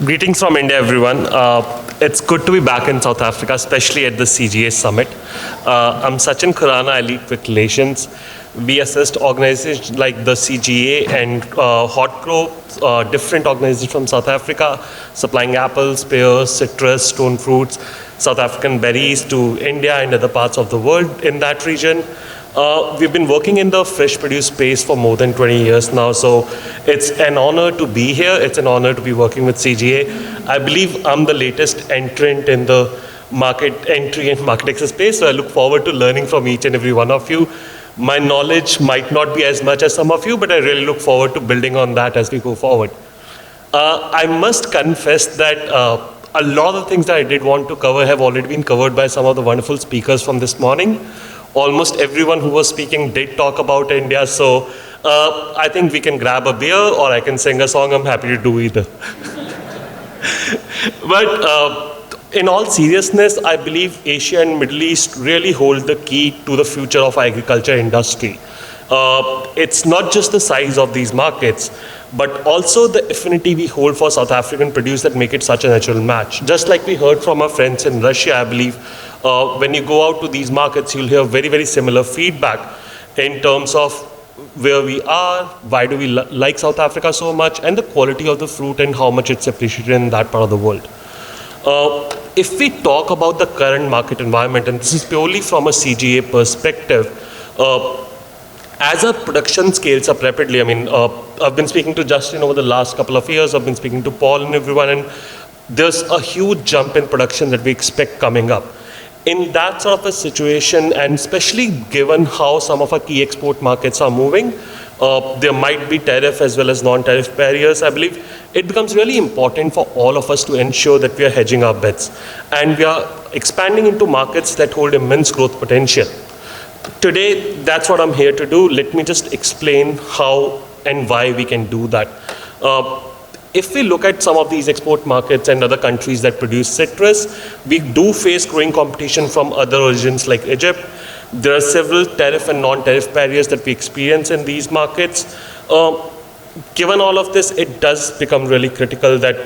Greetings from India, everyone. It's good to be back in South Africa, especially at the CGA summit. I'm Sachin Khurana. I lead QuikRelations. We assist organizations like the CGA and Hot Crow, different organizations from South Africa, supplying apples, pears, citrus, stone fruits, South African berries to India and other parts of the world in that region. We've been working in the fresh produce space for more than 20 years now, so it's an honor to be here. It's an honor to be working with CGA. I believe I'm the latest entrant in the market entry and market access space, so I look forward to learning from each and every one of you. My knowledge might not be as much as some of you, but I really look forward to building on that as we go forward. I must confess that a lot of the things that I did want to cover have already been covered by some of the wonderful speakers from this morning. Almost everyone who was speaking did talk about India, so I think we can grab a beer or I can sing a song. I'm happy to do either. But in all seriousness, I believe Asia and Middle East really hold the key to the future of agriculture industry. It's not just the size of these markets, but also the affinity we hold for South African produce that make it such a natural match. Just like we heard from our friends in Russia, I believe, when you go out to these markets, you'll hear very, very similar feedback in terms of where we are, why do we like South Africa so much, and the quality of the fruit and how much it's appreciated in that part of the world. If we talk about the current market environment, and this is purely from a CGA perspective, as our production scales up rapidly, I mean, I've been speaking to Justin over the last couple of years, I've been speaking to Paul and everyone, and there's a huge jump in production that we expect coming up. In that sort of a situation, and especially given how some of our key export markets are moving, there might be tariff as well as non-tariff barriers. I believe it becomes really important for all of us to ensure that we are hedging our bets. And we are expanding into markets that hold immense growth potential. Today, that's what I'm here to do. Let me just explain how and why we can do that. If we look at some of these export markets and other countries that produce citrus, we do face growing competition from other origins like Egypt. There are several tariff and non-tariff barriers that we experience in these markets. Given all of this, it does become really critical that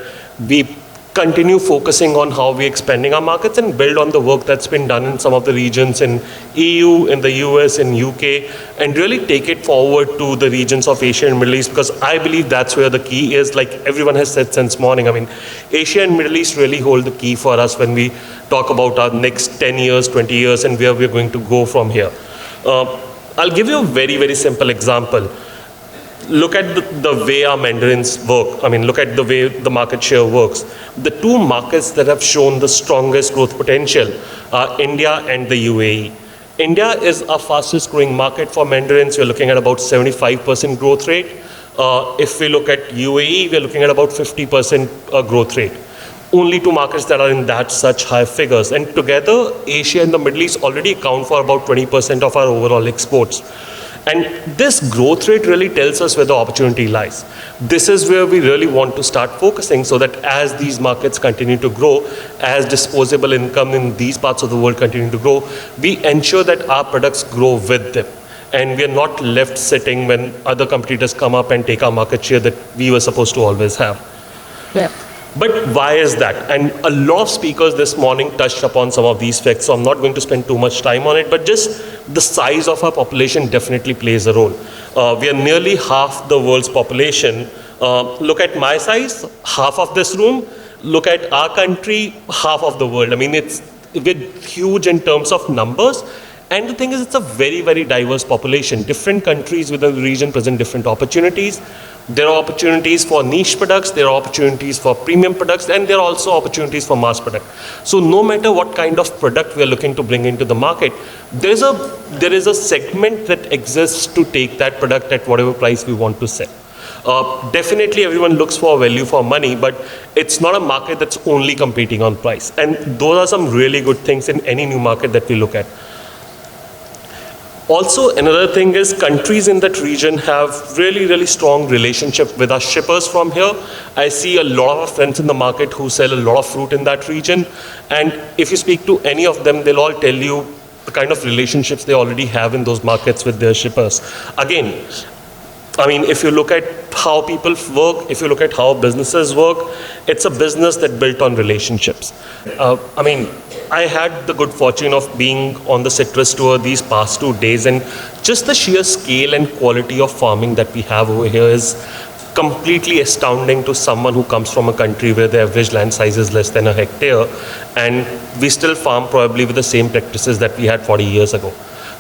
we continue focusing on how we're expanding our markets and build on the work that's been done in some of the regions in EU, in the US, in UK, and really take it forward to the regions of Asia and Middle East, because I believe that's where the key is, like everyone has said since morning. I mean, Asia and Middle East really hold the key for us when we talk about our next 10 years, 20 years, and where we're going to go from here. I'll give you a very, very simple example. Look at the way our mandarins work. I mean, look at the way the market share works. The two markets that have shown the strongest growth potential are India and the UAE. India is our fastest growing market for mandarins. We're looking at about 75% growth rate. If we look at UAE, we're looking at about 50% growth rate. Only two markets that are in that such high figures. And together, Asia and the Middle East already account for about 20% of our overall exports. And this growth rate really tells us where the opportunity lies. This is where we really want to start focusing, so that as these markets continue to grow, as disposable income in these parts of the world continue to grow, we ensure that our products grow with them. And we are not left sitting when other competitors come up and take our market share that we were supposed to always have. Yeah. But why is that? And a lot of speakers this morning touched upon some of these facts, so I'm not going to spend too much time on it, but just the size of our population definitely plays a role. We are nearly half the world's population. Look at my size, half of this room. Look at our country, half of the world. I mean, we're huge in terms of numbers. And the thing is, it's a very, very diverse population. Different countries within the region present different opportunities. There are opportunities for niche products, there are opportunities for premium products, and there are also opportunities for mass product. So no matter what kind of product we are looking to bring into the market, there is a segment that exists to take that product at whatever price we want to sell. Definitely everyone looks for value for money, but it's not a market that's only competing on price. And those are some really good things in any new market that we look at. Also, another thing is countries in that region have really, really strong relationship with our shippers from here. I see a lot of our friends in the market who sell a lot of fruit in that region. And if you speak to any of them, they'll all tell you the kind of relationships they already have in those markets with their shippers. Again, I mean, if you look at how people work, if you look at how businesses work, it's a business that built on relationships. I mean, I had the good fortune of being on the citrus tour these past 2 days, and just the sheer scale and quality of farming that we have over here is completely astounding to someone who comes from a country where the average land size is less than a hectare, and we still farm probably with the same practices that we had 40 years ago.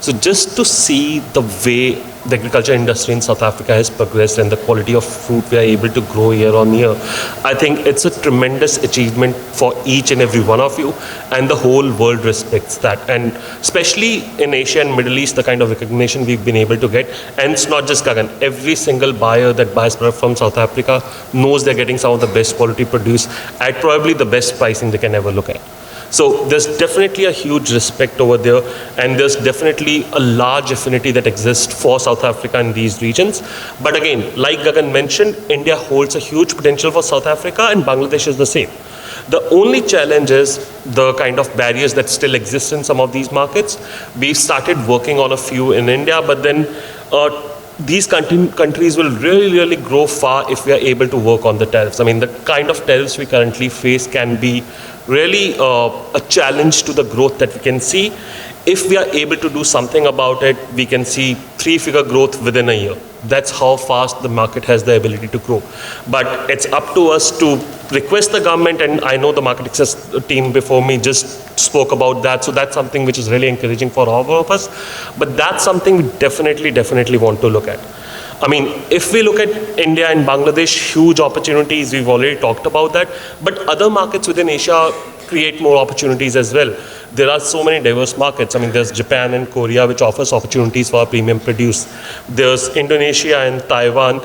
So just to see the way the agriculture industry in South Africa has progressed and the quality of fruit we are able to grow year on year, I think it's a tremendous achievement for each and every one of you, and the whole world respects that. And especially in Asia and Middle East, the kind of recognition we've been able to get, and it's not just Gagan, every single buyer that buys product from South Africa knows they're getting some of the best quality produce at probably the best pricing they can ever look at. So there's definitely a huge respect over there, and there's definitely a large affinity that exists for South Africa in these regions. But again, like Gagan mentioned, India holds a huge potential for South Africa, and Bangladesh is the same. The only challenge is the kind of barriers that still exist in some of these markets. We've started working on a few in India, but then these countries will really grow far if we are able to work on the tariffs. I mean, the kind of tariffs we currently face can be really a challenge to the growth that we can see. If we are able to do something about it, we can see 3-figure growth within a year. That's how fast the market has the ability to grow. But it's up to us to request the government, and I know the market access team before me just spoke about that. So that's something which is really encouraging for all of us. But that's something we definitely want to look at. I mean, if we look at India and Bangladesh, huge opportunities, we've already talked about that. But other markets within Asia create more opportunities as well. There are so many diverse markets. I mean, there's Japan and Korea, which offers opportunities for our premium produce. There's Indonesia and Taiwan.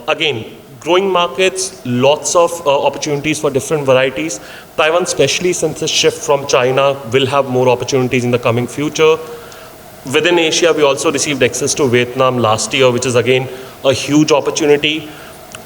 Again, growing markets, lots of opportunities for different varieties. Taiwan, especially since the shift from China, will have more opportunities in the coming future. Within Asia, we also received access to Vietnam last year, which is again a huge opportunity.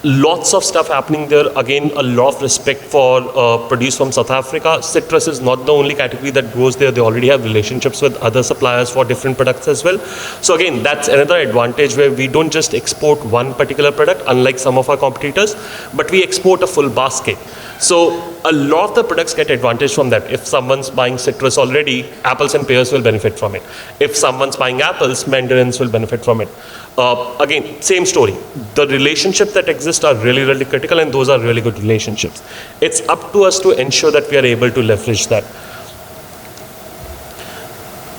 Lots of stuff happening there. Again, a lot of respect for produce from South Africa. Citrus is not the only category that grows there. They already have relationships with other suppliers for different products as well. So again, that's another advantage where we don't just export one particular product, unlike some of our competitors, but we export a full basket. So a lot of the products get advantage from that. If someone's buying citrus already, apples and pears will benefit from it. If someone's buying apples, mandarins will benefit from it. Again, same story. The relationships that exist are really critical, and those are really good relationships. It's up to us to ensure that we are able to leverage that.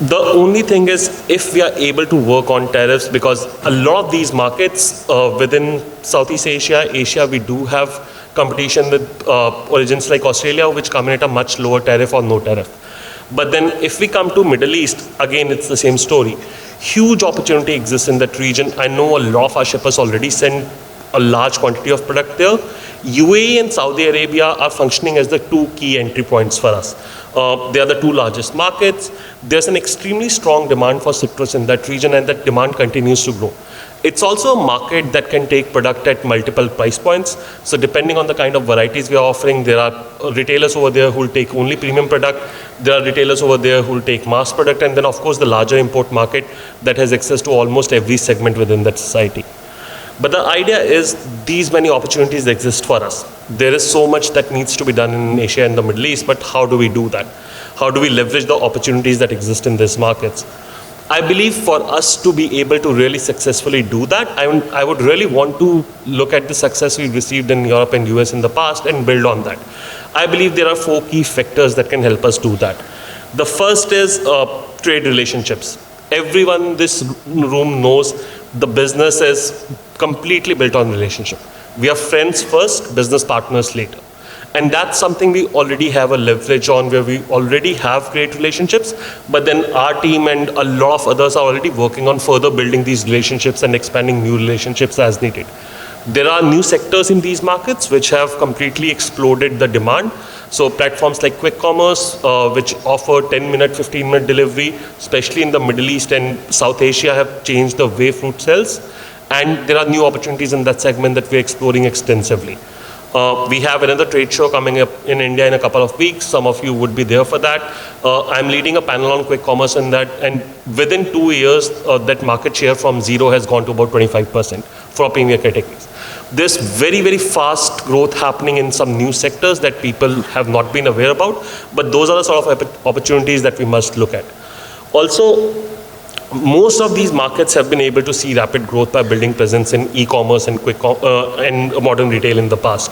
The only thing is, if we are able to work on tariffs, because a lot of these markets within Southeast Asia, we do have competition with origins like Australia, which come in at a much lower tariff or no tariff. But then if we come to Middle East, again, it's the same story. Huge opportunity exists in that region. I know a lot of our shippers already send a large quantity of product there. UAE and Saudi Arabia are functioning as the two key entry points for us. They are the two largest markets. There's an extremely strong demand for citrus in that region, and that demand continues to grow. It's also a market that can take product at multiple price points. So depending on the kind of varieties we are offering, there are retailers over there who will take only premium product. There are retailers over there who will take mass product. And then of course the larger import market that has access to almost every segment within that society. But the idea is these many opportunities exist for us. There is so much that needs to be done in Asia and the Middle East, but how do we do that? How do we leverage the opportunities that exist in these markets? I believe for us to be able to really successfully do that, I would really want to look at the success we've received in Europe and US in the past and build on that. I believe there are 4 key factors that can help us do that. The first is trade relationships. Everyone in this room knows the business is completely built on relationship. We are friends first, business partners later. And that's something we already have a leverage on, where we already have great relationships, but then our team and a lot of others are already working on further building these relationships and expanding new relationships as needed. There are new sectors in these markets which have completely exploded the demand. So platforms like quick commerce, which offer 10-minute, 15-minute delivery, especially in the Middle East and South Asia, have changed the way fruit sells. And there are new opportunities in that segment that we're exploring extensively. We have another trade show coming up in India in a couple of weeks. Some of you would be there for that. I'm leading a panel on quick commerce in that, and within 2 years, that market share from zero has gone to about 25% for premier categories. There's very, very fast growth happening in some new sectors that people have not been aware about, but those are the sort of opportunities that we must look at. Also, most of these markets have been able to see rapid growth by building presence in e-commerce and and modern retail in the past.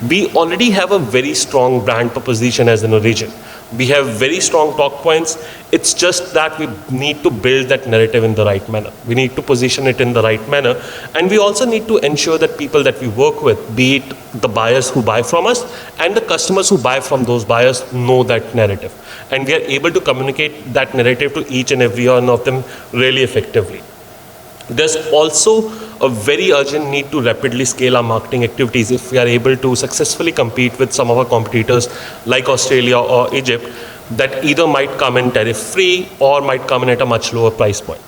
We already have a very strong brand proposition as in a region. We have very strong talk points. It's just that we need to build that narrative in the right manner. We need to position it in the right manner. And we also need to ensure that people that we work with, be it the buyers who buy from us and the customers who buy from those buyers, know that narrative. And we are able to communicate that narrative to each and every one of them really effectively. There's also a very urgent need to rapidly scale our marketing activities if we are able to successfully compete with some of our competitors like Australia or Egypt that either might come in tariff-free or might come in at a much lower price point.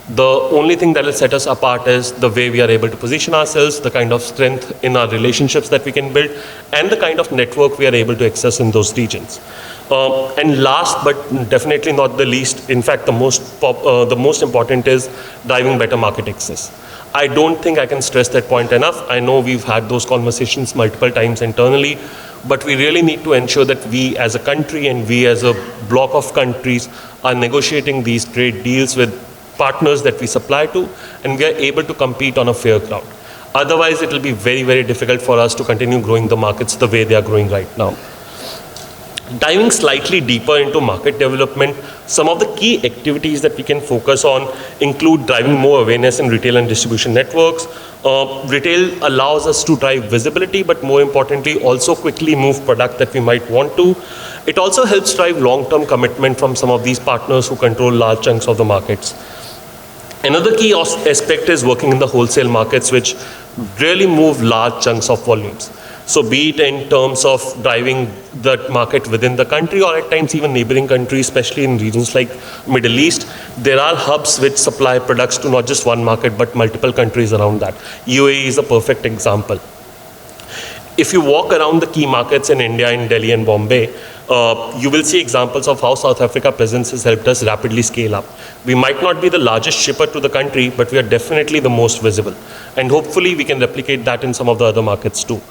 The only thing that will set us apart is the way we are able to position ourselves, the kind of strength in our relationships that we can build, and the kind of network we are able to access in those regions. And last but definitely not the least, in fact the most important is driving better market access. I don't think I can stress that point enough. I know we've had those conversations multiple times internally, but we really need to ensure that we as a country and we as a block of countries are negotiating these trade deals with partners that we supply to, and we are able to compete on a fair ground. Otherwise, it will be very, very difficult for us to continue growing the markets the way they are growing right now. Diving slightly deeper into market development, some of the key activities that we can focus on include driving more awareness in retail and distribution networks. Retail allows us to drive visibility, but more importantly, also quickly move product that we might want to. It also helps drive long-term commitment from some of these partners who control large chunks of the markets. Another key aspect is working in the wholesale markets, which really move large chunks of volumes. So be it in terms of driving that market within the country or at times even neighboring countries, especially in regions like Middle East, there are hubs which supply products to not just one market but multiple countries around that. UAE is a perfect example. If you walk around the key markets in India, in Delhi and Bombay, you will see examples of how South Africa presence has helped us rapidly scale up. We might not be the largest shipper to the country, but we are definitely the most visible. And hopefully we can replicate that in some of the other markets too.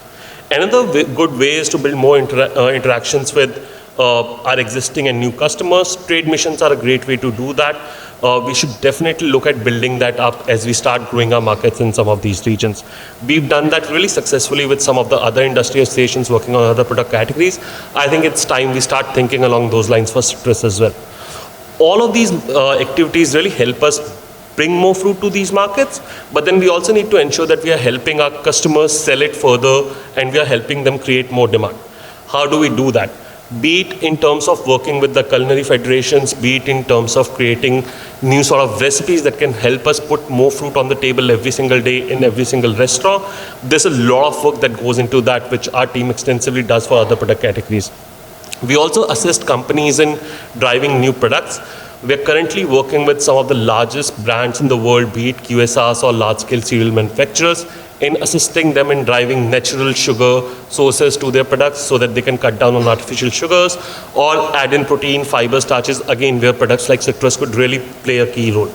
Another good way is to build more interactions with our existing and new customers. Trade missions are a great way to do that. We should definitely look at building that up as we start growing our markets in some of these regions. We've done that really successfully with some of the other industry associations working on other product categories. I think it's time we start thinking along those lines for citrus as well. All of these activities really help us bring more fruit to these markets, but then we also need to ensure that we are helping our customers sell it further and we are helping them create more demand. How do we do that? Be it in terms of working with the culinary federations, be it in terms of creating new sort of recipes that can help us put more fruit on the table every single day in every single restaurant. There's a lot of work that goes into that, which our team extensively does for other product categories. We also assist companies in driving new products. We are currently working with some of the largest brands in the world, be it QSRs or large-scale cereal manufacturers, in assisting them in driving natural sugar sources to their products so that they can cut down on artificial sugars or add in protein, fiber, starches, again, where products like citrus could really play a key role.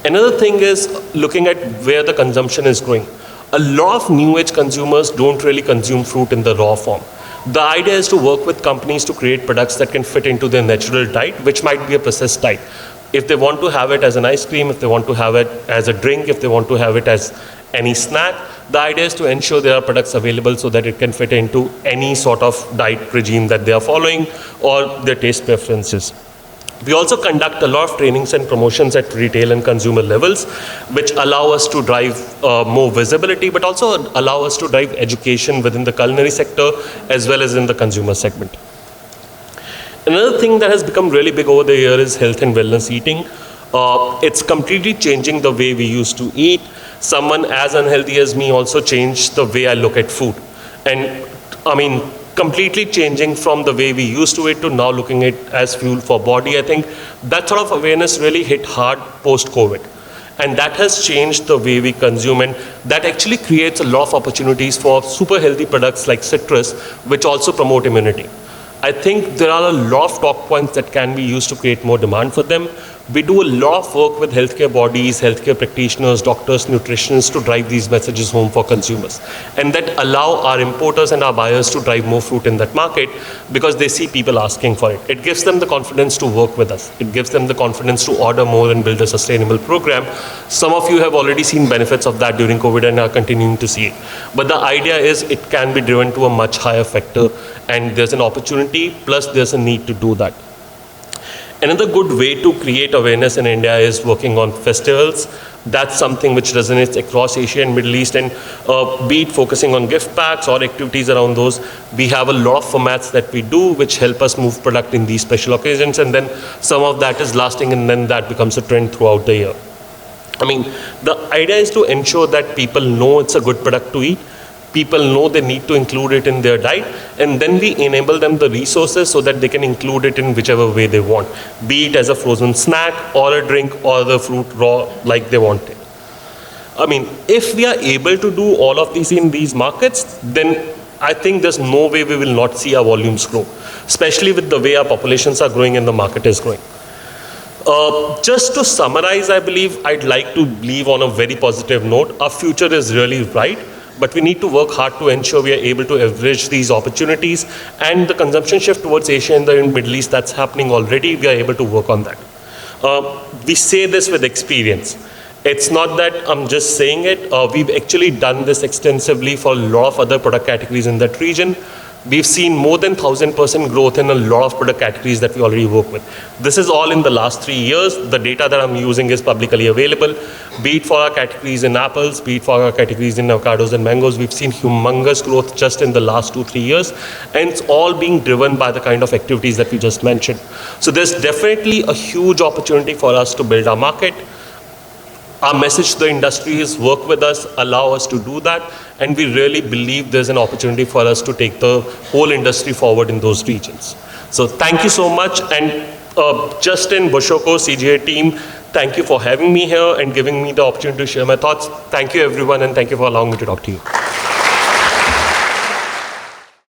Another thing is looking at where the consumption is growing. A lot of new age consumers don't really consume fruit in the raw form. The idea is to work with companies to create products that can fit into their natural diet, which might be a processed diet. If they want to have it as an ice cream, if they want to have it as a drink, if they want to have it as any snack, the idea is to ensure there are products available so that it can fit into any sort of diet regime that they are following or their taste preferences. We also conduct a lot of trainings and promotions at retail and consumer levels, which allow us to drive more visibility, but also allow us to drive education within the culinary sector as well as in the consumer segment. Another thing that has become really big over the year is health and wellness eating. It's completely changing the way we used to eat. Someone as unhealthy as me also changed the way I look at food. And I mean, completely changing from the way we used to it to now looking at it as fuel for body. I think that sort of awareness really hit hard post-COVID. And that has changed the way we consume, and that actually creates a lot of opportunities for super healthy products like citrus, which also promote immunity. I think there are a lot of talk points that can be used to create more demand for them. We do a lot of work with healthcare bodies, healthcare practitioners, doctors, nutritionists to drive these messages home for consumers. And that allow our importers and our buyers to drive more fruit in that market because they see people asking for it. It gives them the confidence to work with us. It gives them the confidence to order more and build a sustainable program. Some of you have already seen benefits of that during COVID and are continuing to see it. But the idea is it can be driven to a much higher factor, and there's an opportunity, plus there's a need to do that. Another good way to create awareness in India is working on festivals. That's something which resonates across Asia and Middle East, and be it focusing on gift packs or activities around those, we have a lot of formats that we do which help us move product in these special occasions, and then some of that is lasting, and then that becomes a trend throughout the year. I mean, the idea is to ensure that people know it's a good product to eat, people know they need to include it in their diet, and then we enable them the resources so that they can include it in whichever way they want, be it as a frozen snack or a drink or the fruit raw like they want it. I mean, if we are able to do all of these in these markets, then I think there's no way we will not see our volumes grow, especially with the way our populations are growing and the market is growing. Just to summarize, I believe I'd like to leave on a very positive note. Our future is really bright, but we need to work hard to ensure we are able to leverage these opportunities, and the consumption shift towards Asia and the Middle East that's happening already, we are able to work on that. We say this with experience. It's not that I'm just saying it. We've actually done this extensively for a lot of other product categories in that region. We've seen more than 1,000% growth in a lot of product categories that we already work with. This is all in the last 3 years. The data that I'm using is publicly available. Be it for our categories in apples, be it for our categories in avocados and mangoes, we've seen humongous growth just in the last 2-3 years. And it's all being driven by the kind of activities that we just mentioned. So there's definitely a huge opportunity for us to build our market. Our message to the industry is work with us, allow us to do that, and we really believe there's an opportunity for us to take the whole industry forward in those regions. So thank you so much, and Justin, Bushoko, CGA team, thank you for having me here and giving me the opportunity to share my thoughts. Thank you everyone, and thank you for allowing me to talk to you.